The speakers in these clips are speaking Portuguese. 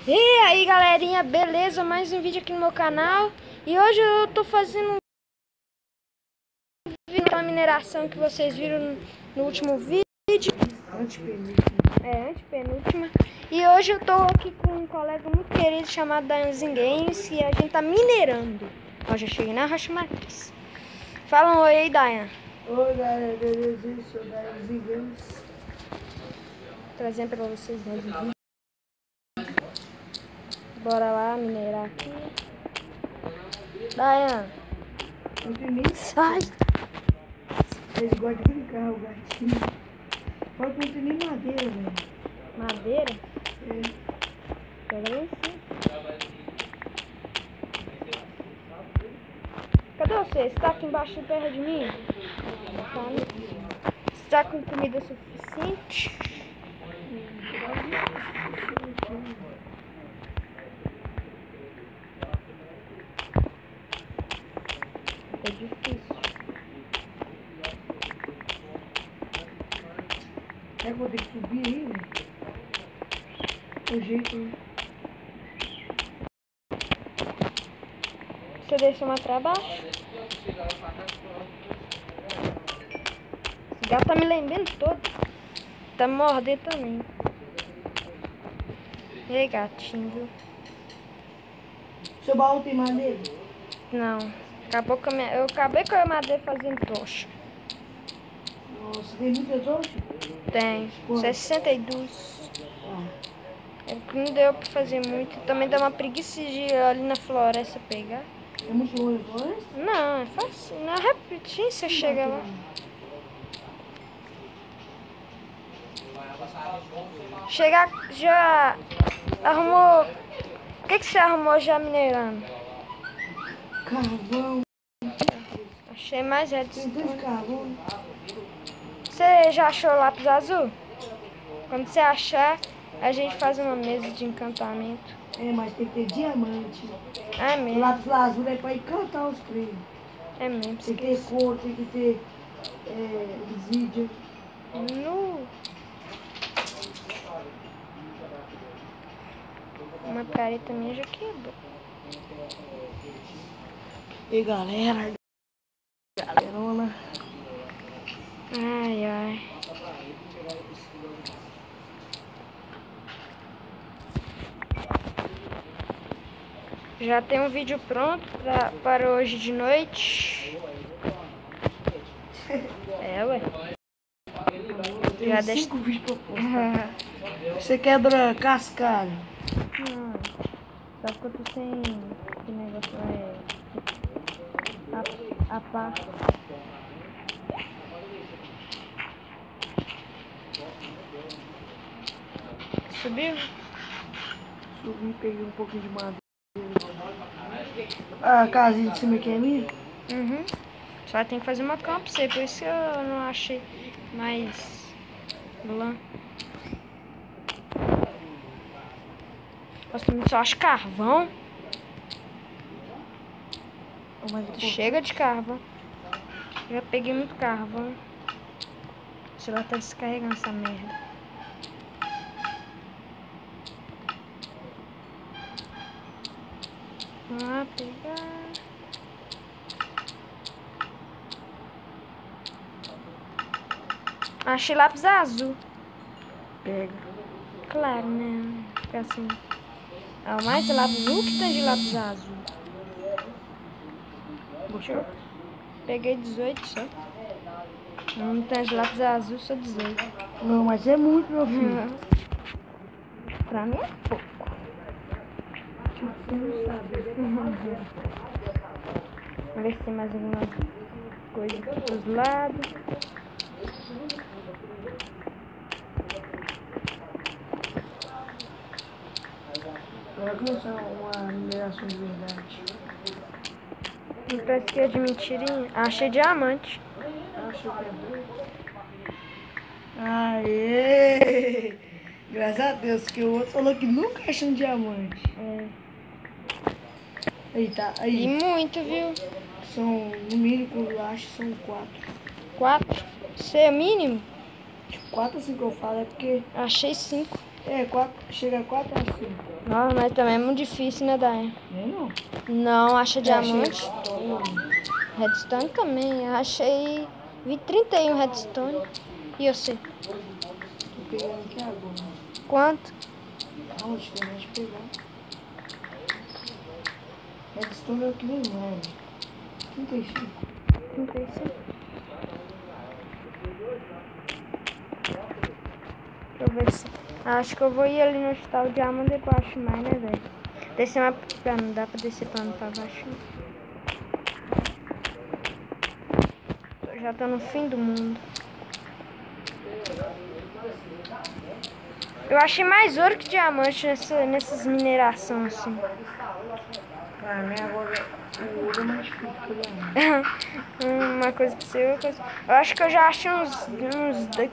E aí galerinha, beleza? Mais um vídeo aqui no meu canal. E hoje eu tô fazendo um vídeo da mineração que vocês viram no último vídeo. Antepenúltima. E hoje eu tô aqui com um colega muito querido chamado Dayanzin Games e a gente tá minerando. Ó, já cheguei na Rocha Matriz. Fala um oi aí, Dayan. Oi galera, beleza? Eu sou o Dayanzin Games. Trazendo pra vocês mais um vídeo. Bora lá minerar aqui. Dayan, sai! Eles gostam de brincar, o gatinho. Pode não ter nem madeira, velho. Madeira? É. Pega lá em cima. Cadê você? Você tá aqui embaixo perto de mim? Tá, né? Você tá com comida suficiente? É difícil. É que eu vou ter que subir aí, velho. O jeito, né? Você deixa mais pra baixo? Esse gato tá me lembrando todo. Tá me mordendo também. E aí, gatinho, viu? Seu baú tem madeira? Não. Eu acabei com a madeira fazendo tocha. Nossa, tem muita tocha? Tem. Quanto? 62. Ah. É porque não deu pra fazer muito. Também dá uma preguiça de ir ali na floresta pegar. É muito longe da floresta? Não, é fácil. Na rapidinho você chega lá. Chegar já arrumou. O que você arrumou já minerando? Carvão. Achei mais Tem redstone. tanto carvão. Você já achou o lápis azul? Quando você achar, a gente faz uma mesa de encantamento. É, mas tem que ter diamante. É O mesmo. lápis azul é pra encantar os prêmios. É mesmo. Tem que ter cor, tem que ter obsidian. No. Uma careta minha já quebrou. E galera, galerona. Ai, ai. Já tem um vídeo pronto para hoje de noite. É, ué. Tem Já 5 vídeos pra postar. Você quebra cascalho. Não. Só que eu tô sem. Que negócio é. A pá. Subiu? Subi, peguei um pouquinho de madeira. A casinha de cima aqui é minha? Uhum. Só tem que fazer uma cama pra você, por isso que eu não achei mais lã. Nossa, também só acho carvão. Chega de carvão. Já peguei muito carvão. O celular tá descarregando essa merda. Vamos lá pegar. Achei lápis azul. Pega. Claro, né? Fica assim. É o mais de lápis azul que tem de lápis azul. Gostou? Peguei 18 só. Não tem de lápis azul, só 18. Não, mas é muito, meu filho. Pra mim é pouco. Você não sabe. Vamos ver se tem mais alguma coisa aqui pros lados. Vai começar uma mineração de verdade. Parece que é de mentirinha. Achei diamante. Achou que é doido? Aê! Graças a Deus, que o outro falou que nunca achou um diamante. É. Aí, tá, E aí. muito, viu? São, no mínimo, eu acho que são 4. 4. Isso é o mínimo? 4 assim que eu falo é porque Achei 5. É, chega a 4 a 5. Nossa, mas também é muito difícil, né, Daia? Nem não. Não, acha diamante. Achei... Redstone também. Eu achei. Vi 31 redstone. E eu sei. Tô pegando aqui agora. Quanto? Aonde tem mais pegar? Redstone é o que nem mais. 35. 35. Deixa eu ver se. Acho que eu vou ir ali no hospital de diamante depois acho mais, né, velho? Descer mais pra não dá pra descer pano pra baixo. Eu já tô no fim do mundo. Eu achei mais ouro que diamante nessas minerações assim. Pra mim agora o ouro é mais difícil que o diamante. Uma coisa pra você, outra coisa. Eu acho que eu já achei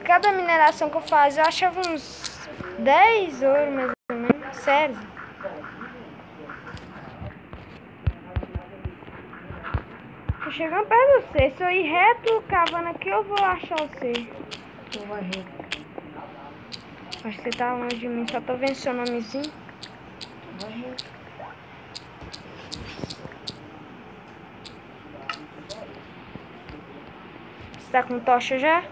cada mineração que eu fazia, eu achava uns 10 ouro mais ou menos. Sério. Tô chegando perto de você. Se eu ir reto cavando aqui, eu vou achar você. Então vai reto. Acho que você tá longe de mim, só tô vendo seu nomezinho. Vai reto. Você tá com tocha já?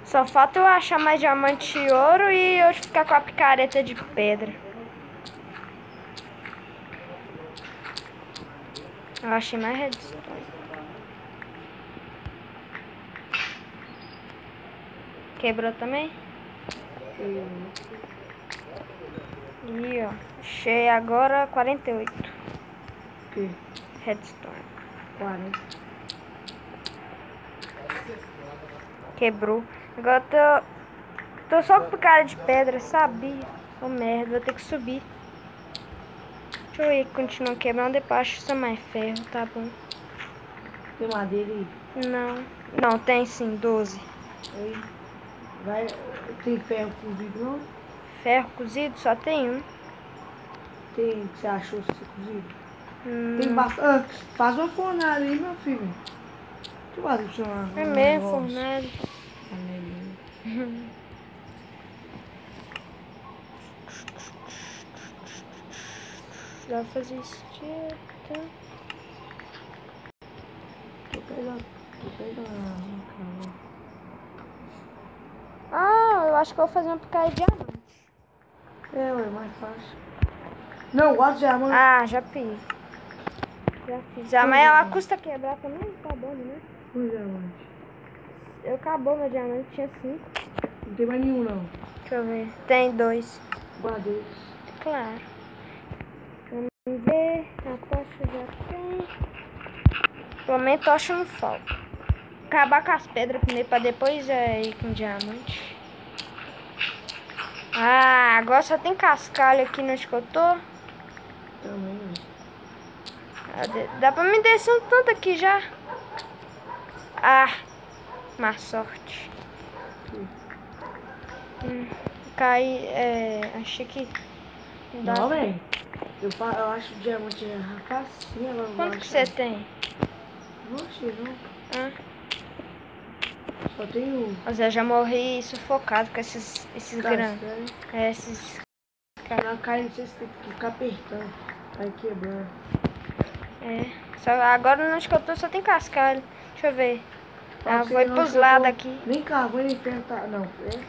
Só falta eu achar mais diamante e ouro e eu ficar com a picareta de pedra. Eu achei mais redstone. Quebrou também? E ó, achei agora 48. Que? Redstone. 40. Quebrou. Agora tô só com cara de pedra, sabia? Ô merda, vou ter que subir. Deixa eu ir, continua quebrando, depois acho só mais ferro, tá bom? Tem madeira aí? Não, tem sim, 12. Aí. Vai. Tem ferro cozido não? Ferro cozido, só tem um. Tem que você achou se cozido? Tem bastante. Faz uma fornalha aí, meu filho. Deixa eu fazer pra você É mesmo, fornalha. Dá pra fazer isso direto. Tô pegando. Ah, eu acho que eu vou fazer uma picareta de diamante. É, ué, mais fácil. Não, gosto de diamante. Ah, já fiz. Mas ela custa quebrar também? Tá bom, né? Um diamante. Eu acabou meu diamante, tinha 5. Não tem mais nenhum, não. Deixa eu ver. Tem 2. Guardei. Claro. Vamos ver. A tocha já tem. Pelo menos tocha não falta. Acabar com as pedras primeiro pra depois ir com diamante. Ah, agora só tem cascalho aqui onde que eu tô. Também. Dá pra me descer um tanto aqui já. Ah, má sorte. Caí, achei que... Não, velho. Eu acho o diamante facinho. Ela Quanto que você tem? Não achei, não. Ah. Só tenho... Mas eu já morri sufocado com esses grãos. Esses... Ela cai, não sei se tem que ficar apertando. Vai quebrando. Só agora onde que eu tô só tem cascalho. Deixa eu ver. Vou ir pros lados aqui. Nem carvão nem ferro tá... Não, ferro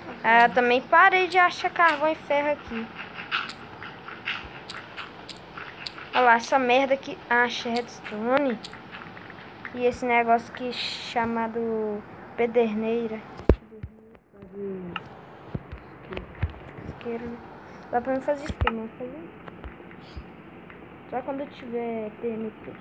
Eu também parei de achar carvão e ferro aqui. Olha lá, essa merda aqui. Achei redstone. E esse negócio aqui chamado pederneira. Isqueiro. Dá pra mim fazer isqueiro, não fazer? Só quando eu tiver TNT.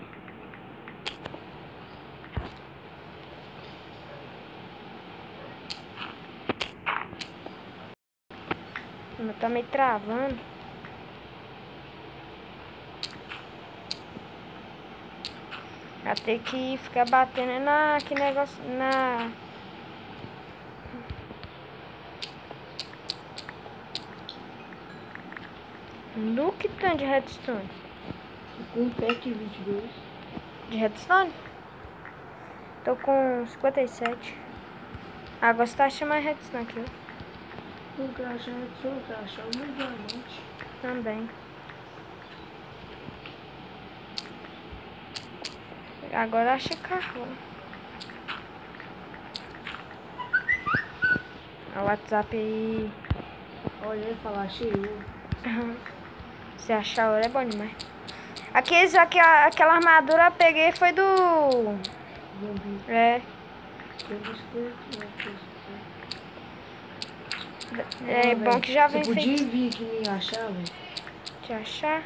Tá meio travando. Vai ter que ficar batendo que negócio no que tanto de redstone? Com um pack 22. De redstone? Tô com 57. Agora você tá achando mais redstone aqui, ó. Não quero achar só, eu quero achar um diamante. Também. Agora achei carvão. O WhatsApp aí. Olha, eu ia falar, achei ouro. Se achar ouro é bom demais. Aquela armadura eu peguei foi do... Zumbi. É. É bom que já vem feito. Você podia feito. vir aqui me achar, velho? Te achar?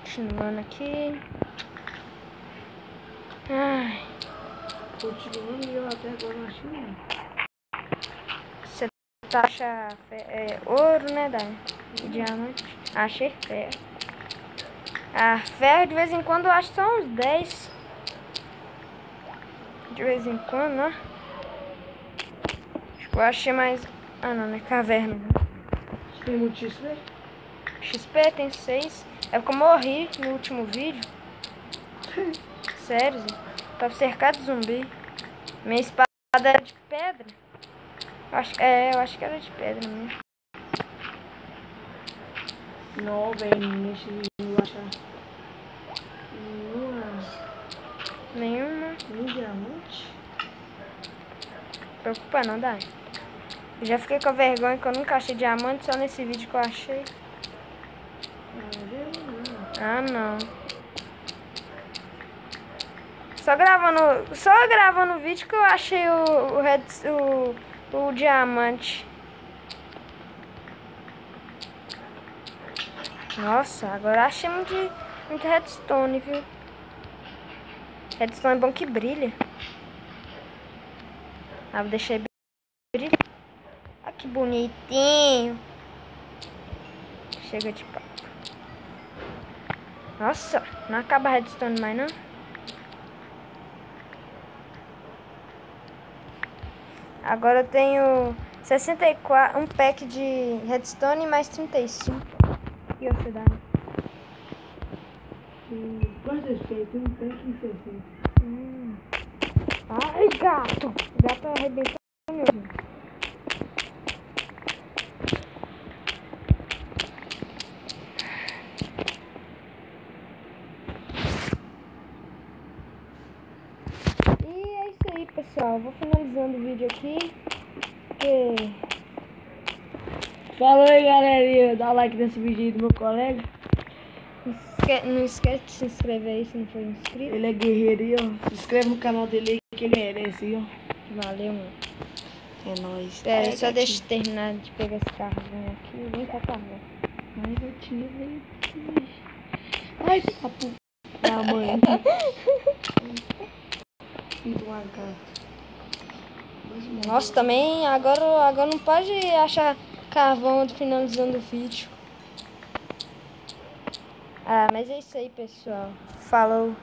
Continuando aqui. Ai. Continuando e eu até agora não achei nada. Você acha ouro, né, Dai? E diamante. Achei ferro. Ah, ferro de vez em quando eu acho só uns 10. De vez em quando, né? Acho que eu achei mais... Ah, não, é caverna. Você tem muito XP? XP tem 6. É porque eu morri no último vídeo. Sério, Zé. Tava cercado de zumbi. Minha espada era de pedra. Eu acho que era de pedra mesmo. Não, velho, nesse vídeo eu vou achar nenhum diamante. Preocupa não, Dai. Eu já fiquei com a vergonha que eu nunca achei diamante, só nesse vídeo que eu achei. Ah, não. Só gravando o vídeo que eu achei o diamante. Nossa, agora achei muito redstone, viu? Redstone é bom que brilha. Ah, vou deixar ele brilhar. Olha que bonitinho. Chega de papo. Nossa, não acaba a redstone mais, não? Agora eu tenho 64, um pack de redstone mais 35. E você dá? Quantas feitas? Tem um pack de 60. Ai, gato! O gato arrebentou meu filho. E é isso aí, pessoal. Vou finalizando o vídeo aqui. Falou aí, galerinha. Dá like nesse vídeo aí do meu colega. Não esquece de se inscrever aí se não for inscrito. Ele é guerreiro aí, ó. Se inscreve no canal dele aí que ele merece aí, ó. Valeu, mano. É nóis. Espera, só deixa eu terminar de pegar esse carvão aqui. Vem cá, carvão. Ai, gatinho, vem aqui. Ai, papo da mãe. Filho do lagarto. Nossa, também agora não pode achar carvão finalizando o vídeo. Ah, mas é isso aí, pessoal. Falou.